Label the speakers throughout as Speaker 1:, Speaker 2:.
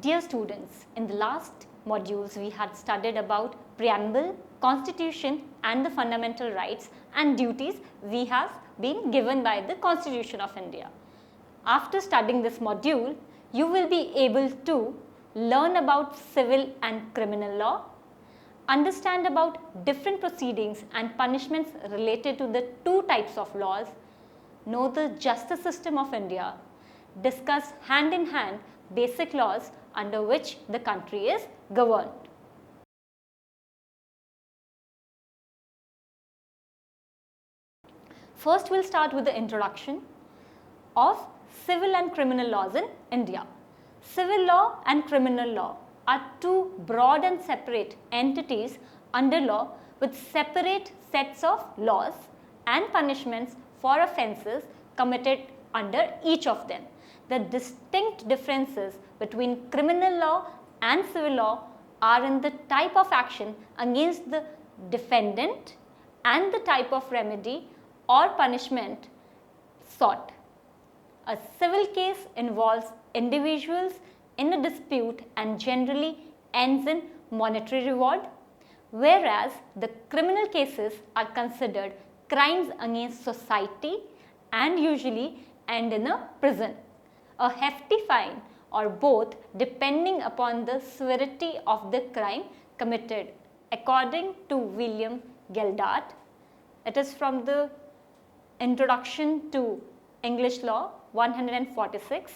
Speaker 1: Dear students, in the last modules we had studied about preamble, constitution and the fundamental rights and duties we have been given by the Constitution of India. After studying this module, you will be able to learn about civil and criminal law, understand about different proceedings and punishments related to the two types of laws, know the justice system of India, discuss hand in hand basic laws under which the country is governed. First, we'll start with the introduction of civil and criminal laws in India. Civil law and criminal law are two broad and separate entities under law with separate sets of laws and punishments for offences committed under each of them. The distinct differences between criminal law and civil law are in the type of action against the defendant and the type of remedy or punishment sought. A civil case involves individuals in a dispute and generally ends in monetary reward, whereas the criminal cases are considered crimes against society and usually end in a prison, a hefty fine or both depending upon the severity of the crime committed, according to William Geldart. It is from the Introduction to English Law 146.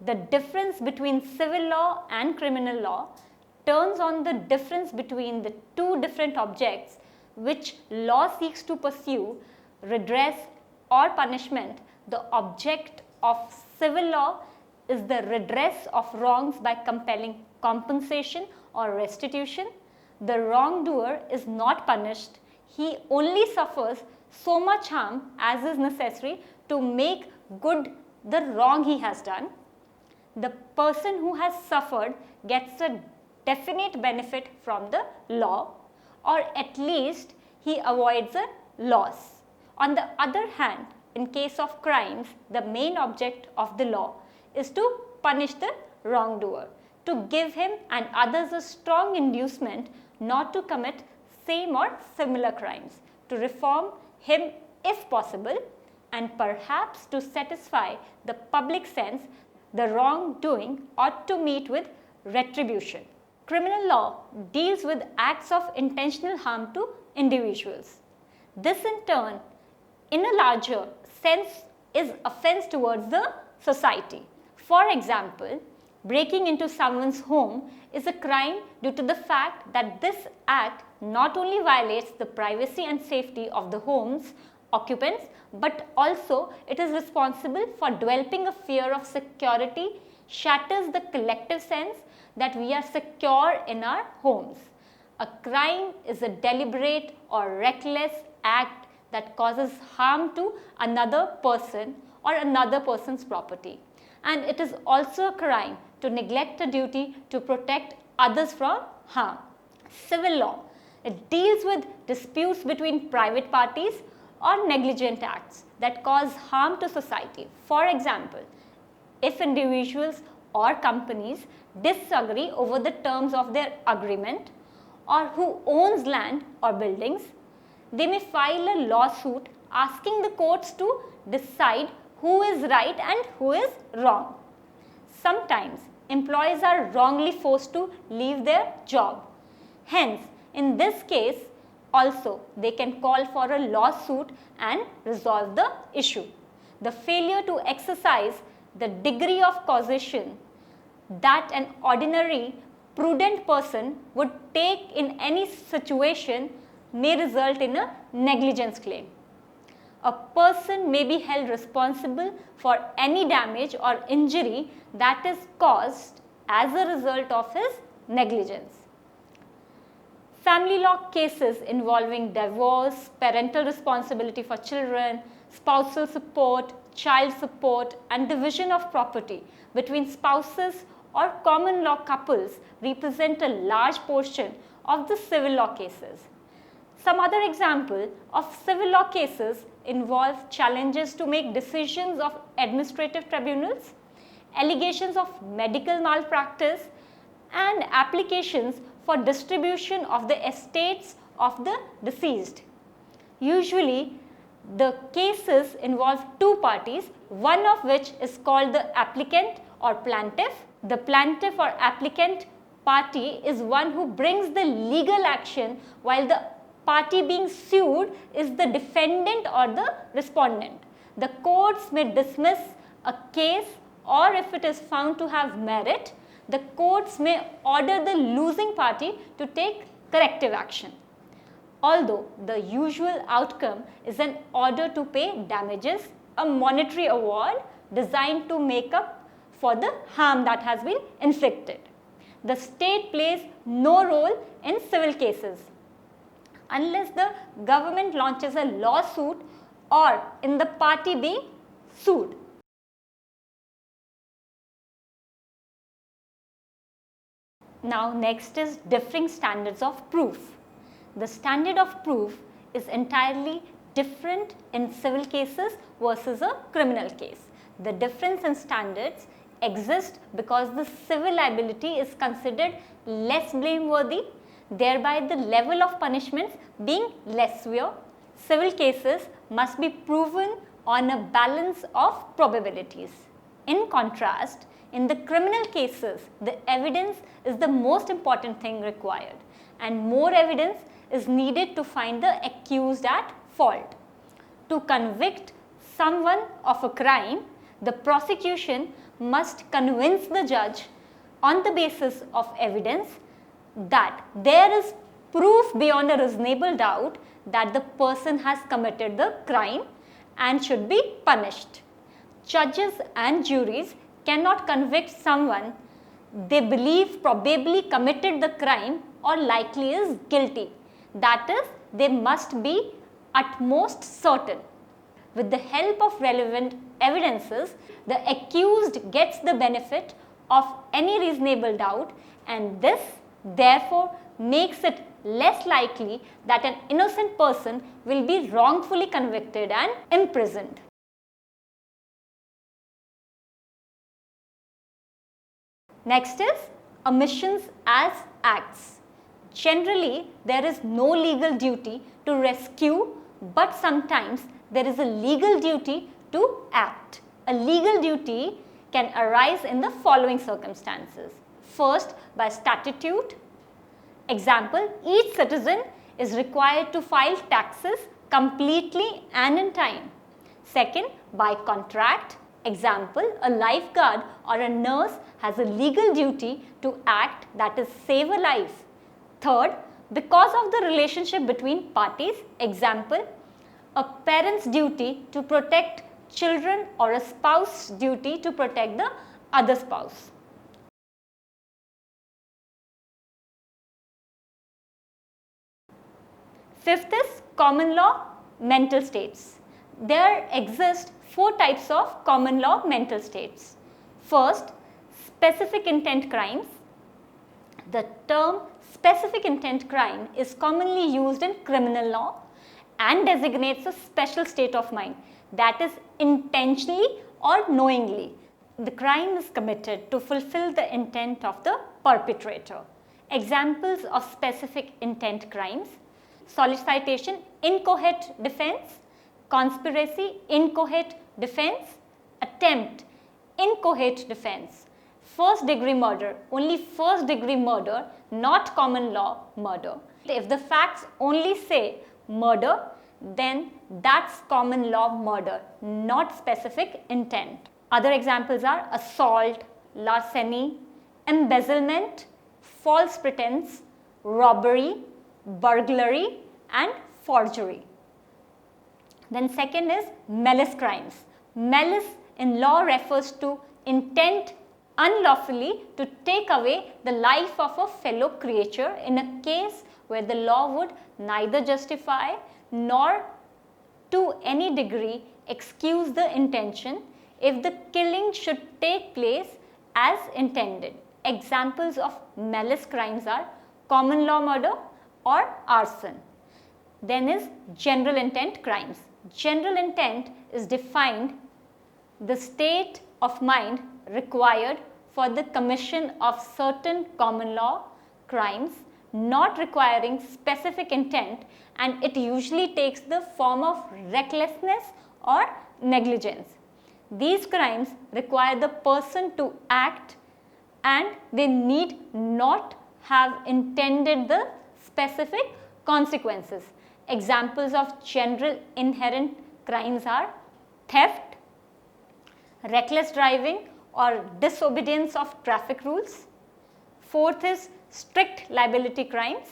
Speaker 1: The difference between civil law and criminal law turns on the difference between the two different objects which law seeks to pursue, redress or punishment. The object of civil law is the redress of wrongs by compelling compensation or restitution. The wrongdoer is not punished. He only suffers so much harm as is necessary to make good the wrong he has done. The person who has suffered gets a definite benefit from the law, or at least he avoids a loss. On the other hand, in case of crimes, the main object of the law is to punish the wrongdoer, to give him and others a strong inducement not to commit same or similar crimes, to reform him if possible, and perhaps to satisfy the public sense the wrongdoing ought to meet with retribution. Criminal law deals with acts of intentional harm to individuals. This in turn, in a larger sense, is offense towards the society. For example, breaking into someone's home is a crime due to the fact that this act not only violates the privacy and safety of the home's occupants, but also it is responsible for developing a fear of security, shatters the collective sense that we are secure in our homes. A crime is a deliberate or reckless act that causes harm to another person or another person's property. And it is also a crime to neglect a duty to protect others from harm. Civil law, it deals with disputes between private parties or negligent acts that cause harm to society. For example, if individuals or companies disagree over the terms of their agreement, or who owns land or buildings, they may file a lawsuit asking the courts to decide who is right and who is wrong. Sometimes employees are wrongly forced to leave their job. Hence, in this case also they can call for a lawsuit and resolve the issue. The failure to exercise the degree of causation that an ordinary prudent person would take in any situation may result in a negligence claim. A person may be held responsible for any damage or injury that is caused as a result of his negligence. Family law cases involving divorce, parental responsibility for children, spousal support, child support and division of property between spouses or common law couples represent a large portion of the civil law cases. Some other example of civil law cases involve challenges to make decisions of administrative tribunals, allegations of medical malpractice, and applications for distribution of the estates of the deceased. Usually, the cases involve two parties, one of which is called the applicant or plaintiff. The plaintiff or applicant party is one who brings the legal action, while the party being sued is the defendant or the respondent. The courts may dismiss a case, or if it is found to have merit, the courts may order the losing party to take corrective action. Although the usual outcome is an order to pay damages, a monetary award designed to make up for the harm that has been inflicted. The state plays no role in civil cases unless the government launches a lawsuit or in the party being sued. Now next is differing standards of proof. The standard of proof is entirely different in civil cases versus a criminal case. The difference in standards exists because the civil liability is considered less blameworthy, thereby the level of punishments being less severe. Civil cases must be proven on a balance of probabilities. In contrast, in the criminal cases, the evidence is the most important thing required, and more evidence is needed to find the accused at fault. To convict someone of a crime, the prosecution must convince the judge on the basis of evidence that there is proof beyond a reasonable doubt that the person has committed the crime and should be punished. Judges and juries cannot convict someone they believe probably committed the crime or likely is guilty. That is, they must be at most certain. With the help of relevant evidences, the accused gets the benefit of any reasonable doubt, and this therefore makes it less likely that an innocent person will be wrongfully convicted and imprisoned. Next is omissions as acts. Generally, there is no legal duty to rescue, but sometimes there is a legal duty to act. A legal duty can arise in the following circumstances. First, by statute. Example, each citizen is required to file taxes completely and in time. Second, by contract. Example, a lifeguard or a nurse has a legal duty to act, that is, save a life. Third, because of the relationship between parties. Example, a parent's duty to protect children or a spouse's duty to protect the other spouse. Fifth is common law mental states. There exist 4 types of common law mental states. First, specific intent crimes. The term specific intent crime is commonly used in criminal law and designates a special state of mind, that is, intentionally or knowingly the crime is committed to fulfill the intent of the perpetrator. Examples of specific intent crimes: solicitation, inchoate defense; conspiracy, inchoate defense; attempt, inchoate defense; first degree murder, only first degree murder, not common law murder. If the facts only say murder, then that's common law murder, not specific intent. Other examples are assault, larceny, embezzlement, false pretense, robbery, burglary, and forgery. Then second is malice crimes. Malice in law refers to intent unlawfully to take away the life of a fellow creature in a case where the law would neither justify nor to any degree excuse the intention if the killing should take place as intended. Examples of malice crimes are common law murder or arson. Then is general intent crimes. General intent is defined the state of mind required for the commission of certain common law crimes not requiring specific intent, and it usually takes the form of recklessness or negligence. These crimes require the person to act and they need not have intended the specific consequences. Examples of general inherent crimes are theft, reckless driving or disobedience of traffic rules. Fourth is strict liability crimes.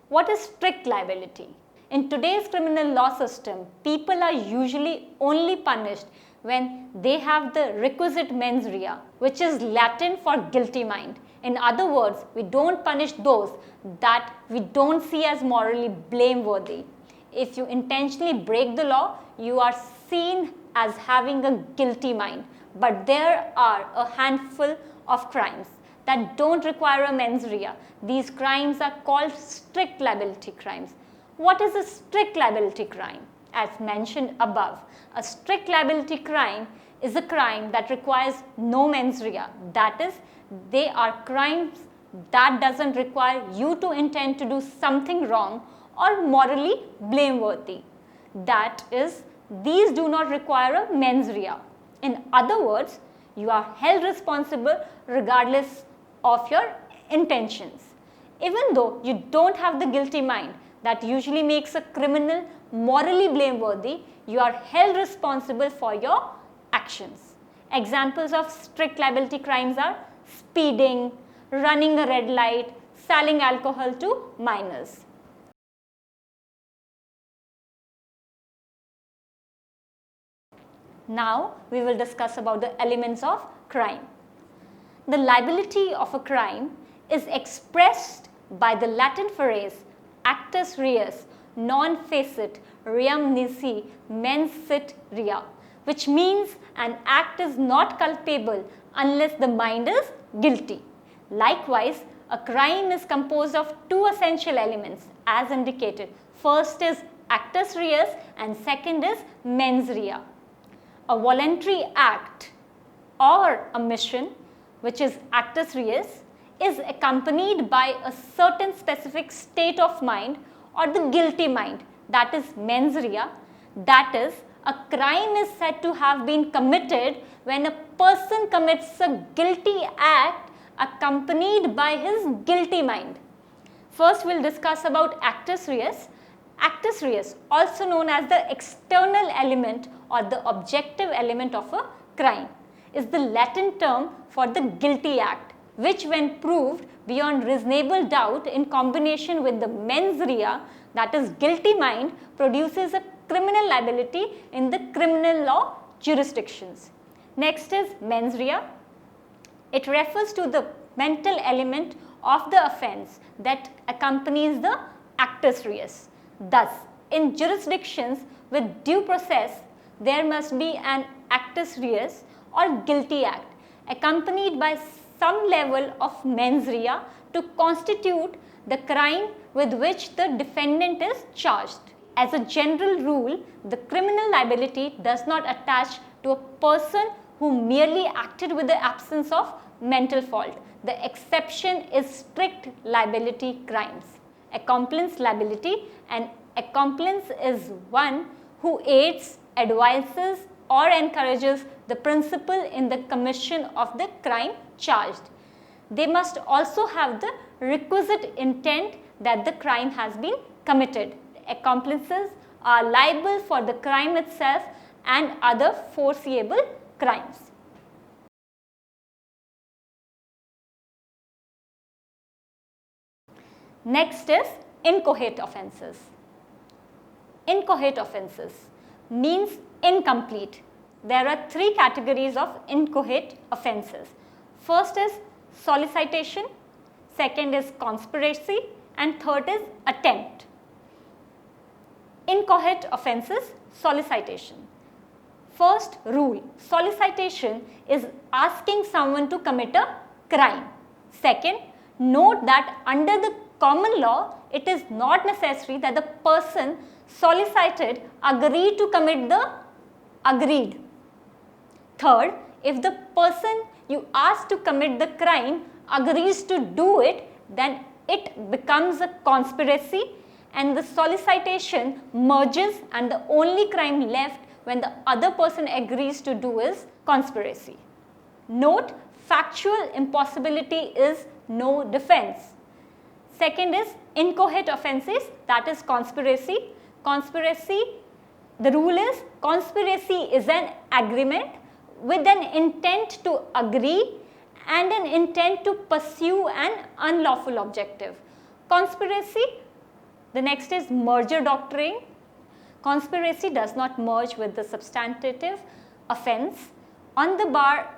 Speaker 1: What is strict liability? In today's criminal law system, people are usually only punished when they have the requisite mens rea, which is Latin for guilty mind. In other words, we don't punish those that we don't see as morally blameworthy. If you intentionally break the law, you are seen as having a guilty mind. But there are a handful of crimes that don't require a mens rea. These crimes are called strict liability crimes. What is a strict liability crime? As mentioned above, a strict liability crime is a crime that requires no mens rea. That is, they are crimes that doesn't require you to intend to do something wrong or morally blameworthy. That is, these do not require a mens rea. In other words, you are held responsible regardless of your intentions. Even though you don't have the guilty mind that usually makes a criminal morally blameworthy, you are held responsible for your actions. Examples of strict liability crimes are speeding, running a red light, selling alcohol to minors. Now we will discuss about the elements of crime. The liability of a crime is expressed by the Latin phrase actus reus non facit reum nisi mens sit rea, which means an act is not culpable unless the mind is guilty. Likewise, a crime is composed of two essential elements as indicated. First is actus reus and second is mens rea. A voluntary act or a mission, which is actus reus, is accompanied by a certain specific state of mind or the guilty mind, that is mens rea. That is, a crime is said to have been committed when a person commits a guilty act accompanied by his guilty mind. First, we will discuss about actus reus. Actus reus, also known as the external element or the objective element of a crime, is the Latin term for the guilty act, which when proved beyond reasonable doubt in combination with the mens rea, that is guilty mind, produces a criminal liability in the criminal law jurisdictions. Next is mens rea. It refers to the mental element of the offence that accompanies the actus reus. Thus, in jurisdictions with due process, there must be an actus reus or guilty act accompanied by some level of mens rea to constitute the crime with which the defendant is charged. As a general rule, the criminal liability does not attach to a person who merely acted with the absence of mental fault. The exception is strict liability crimes. Accomplice liability. An accomplice is one who aids, advises or encourages the principal in the commission of the crime charged. They must also have the requisite intent that the crime has been committed. Accomplices are liable for the crime itself and other foreseeable crimes. Next is inchoate offences. Inchoate offences means incomplete. There are three categories of inchoate offences. First is solicitation, second is conspiracy, and third is attempt. Inchoate offences, solicitation. First rule, solicitation is asking someone to commit a crime. Second, note that under the common law, it is not necessary that the person solicited agree to commit the agreed. Third, if the person you asked to commit the crime agrees to do it, then it becomes a conspiracy and the solicitation merges and the only crime left when the other person agrees to do is conspiracy. Note, factual impossibility is no defense. Second is inchoate offenses, that is conspiracy. Conspiracy, the rule is conspiracy is an agreement with an intent to agree and an intent to pursue an unlawful objective. Conspiracy, the next is merger doctrine. Conspiracy does not merge with the substantive offense. On the bar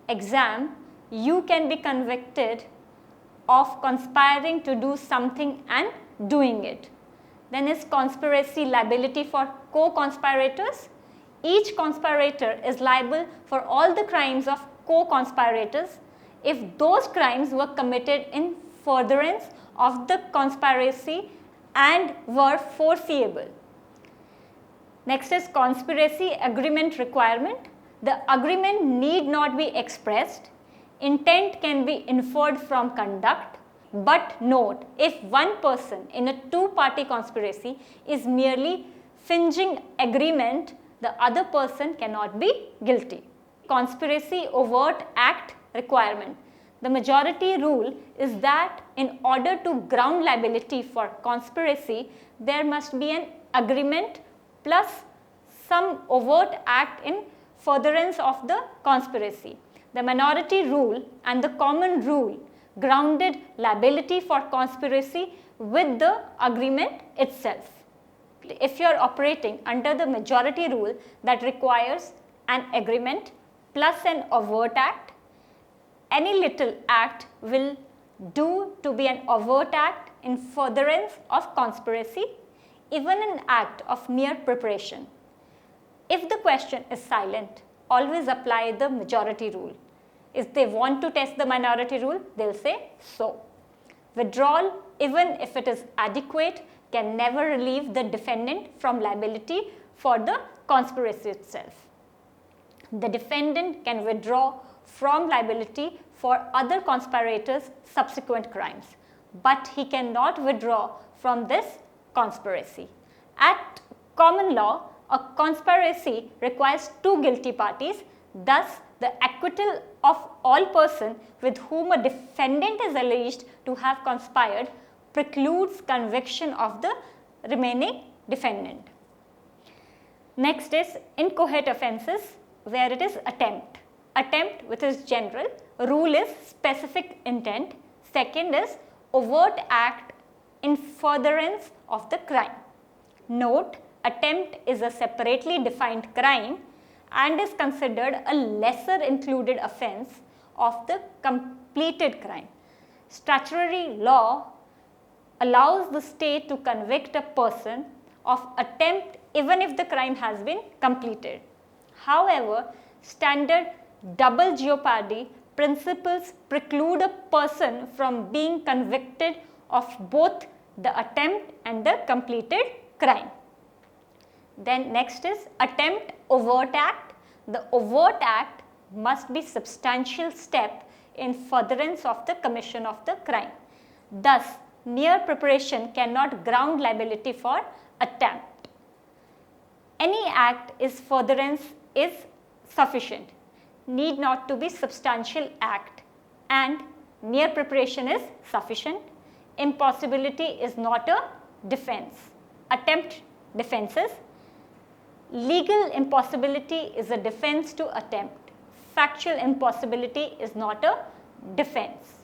Speaker 1: exam, you can be convicted of conspiring to do something and doing it. Then is conspiracy liability for co-conspirators. Each conspirator is liable for all the crimes of co-conspirators if those crimes were committed in furtherance of the conspiracy and were foreseeable. Next is conspiracy agreement requirement. The agreement need not be expressed. Intent can be inferred from conduct. But note, if one person in a two-party conspiracy is merely finging agreement, the other person cannot be guilty. Conspiracy overt act requirement. The majority rule is that in order to ground liability for conspiracy, there must be an agreement plus some overt act in furtherance of the conspiracy. The minority rule and the common rule grounded liability for conspiracy with the agreement itself. If you are operating under the majority rule that requires an agreement plus an overt act, any little act will do to be an overt act in furtherance of conspiracy, even an act of mere preparation. If the question is silent, always apply the majority rule. If they want to test the minority rule, they'll say so. Withdrawal, even if it is adequate, can never relieve the defendant from liability for the conspiracy itself. The defendant can withdraw from liability for other conspirators' subsequent crimes, but he cannot withdraw from this conspiracy. At common law, a conspiracy requires two guilty parties. Thus, the acquittal of all persons with whom a defendant is alleged to have conspired precludes conviction of the remaining defendant. Next is inchoate offences, where it is attempt. Attempt, which is general. Rule is specific intent. Second is overt act in furtherance of the crime. Note, attempt is a separately defined crime and is considered a lesser included offence of the completed crime. Statutory law allows the state to convict a person of attempt even if the crime has been completed. However, standard double jeopardy principles preclude a person from being convicted of both the attempt and the completed crime. Then next is attempt overt act. The overt act must be substantial step in furtherance of the commission of the crime. Thus, mere preparation cannot ground liability for attempt. Any act is furtherance is sufficient, need not to be substantial act, and mere preparation is sufficient. Impossibility is not a defense. Attempt defenses. Legal impossibility is a defense to attempt. Factual impossibility is not a defense.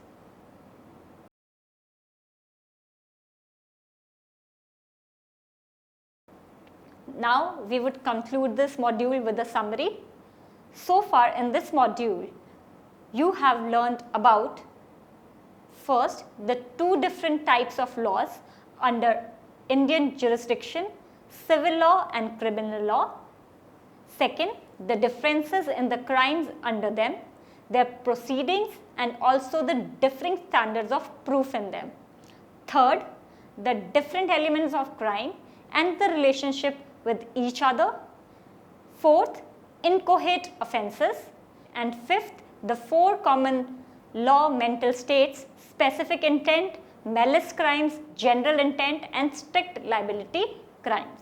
Speaker 1: Now, we would conclude this module with a summary. So far in this module, you have learned about first the two different types of laws under Indian jurisdiction, civil law and criminal law. Second, the differences in the crimes under them, their proceedings and also the differing standards of proof in them. Third, the different elements of crime and the relationship with each other. Fourth, inchoate offences. And fifth, the 4 common law mental states: specific intent, malice crimes, general intent, and strict liability crimes.